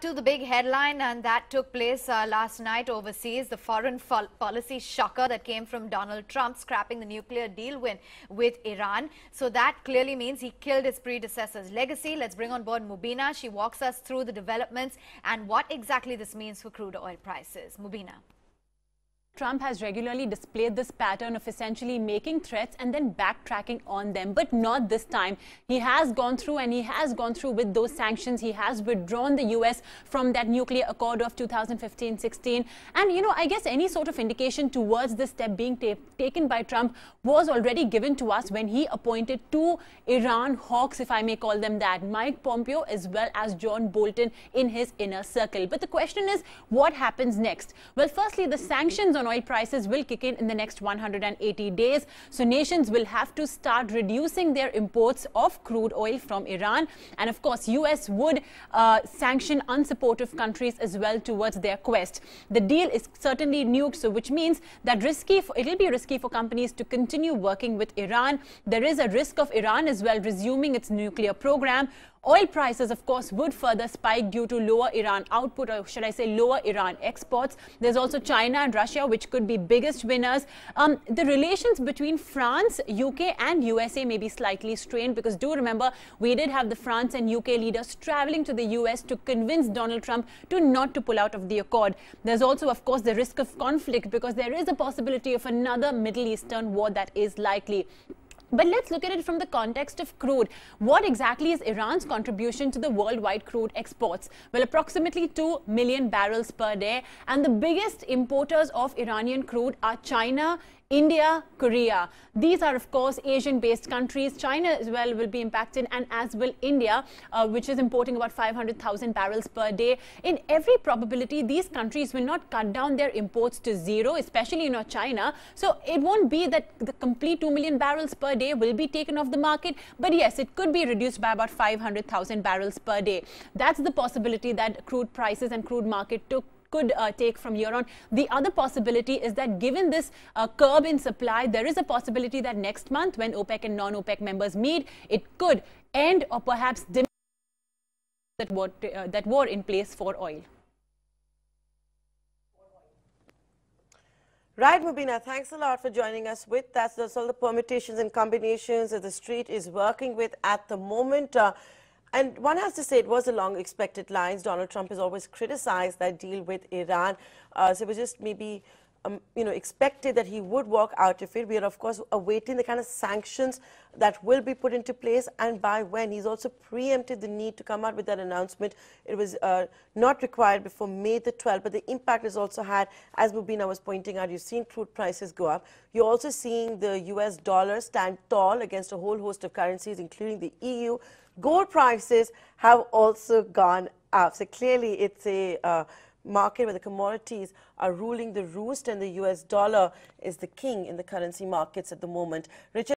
To the big headline, and that took place last night overseas, the foreign policy shocker that came from Donald Trump scrapping the nuclear deal with Iran. So that clearly means he killed his predecessor's legacy. Let's bring on board Mubina. She walks us through the developments and what exactly this means for crude oil prices. Mubina. Trump has regularly displayed this pattern of essentially making threats and then backtracking on them, but not this time. He has gone through with those sanctions. He has withdrawn the US from that nuclear accord of 2015-16. And, I guess any sort of indication towards this step being taken by Trump was already given to us when he appointed two Iran hawks, if I may call them that, Mike Pompeo as well as John Bolton in his inner circle. But the question is, what happens next? Well, firstly, the sanctions on oil prices will kick in the next 180 days. So nations will have to start reducing their imports of crude oil from Iran. And of course, US would sanction unsupportive countries as well towards their quest. The deal is certainly nuked, so which means that it'll be risky for companies to continue working with Iran. There is a risk of Iran as well resuming its nuclear program. Oil prices, of course, would further spike due to lower Iran output, or should I say lower Iran exports. There's also China and Russia, which could be biggest winners. The relations between France, UK and USA may be slightly strained because do remember, we did have the France and UK leaders traveling to the US to convince Donald Trump not to pull out of the accord. There's also, of course, the risk of conflict because there is a possibility of another Middle Eastern war that is likely. But let's look at it from the context of crude. What exactly is Iran's contribution to the worldwide crude exports? Well, approximately 2 million barrels per day. And the biggest importers of Iranian crude are China, India, Korea. These are, of course, Asian-based countries. China as well will be impacted, and as will India, which is importing about 500,000 barrels per day. In every probability, these countries will not cut down their imports to zero, especially not China. So it won't be that the complete 2 million barrels per day will be taken off the market. But yes, it could be reduced by about 500,000 barrels per day. That's the possibility that crude prices and crude market could take from here on. The other possibility is that given this curb in supply, there is a possibility that next month when OPEC and non-OPEC members meet, it could end or perhaps diminish that war in place for oil. Right, Mubina, thanks a lot for joining us with that. That's all the permutations and combinations that the street is working with at the moment. And one has to say it was along expected lines. Donald Trump has always criticized that deal with Iran. So it was just maybe, expected that he would walk out of it. We are, of course, awaiting the kind of sanctions that will be put into place and by when. He's also preempted the need to come out with that announcement. It was not required before May the 12th, but the impact has also had, as Mubina was pointing out, you've seen crude prices go up. You're also seeing the US dollar stand tall against a whole host of currencies, including the EU. Gold prices have also gone up. So clearly it's a market where the commodities are ruling the roost and the US dollar is the king in the currency markets at the moment. Richard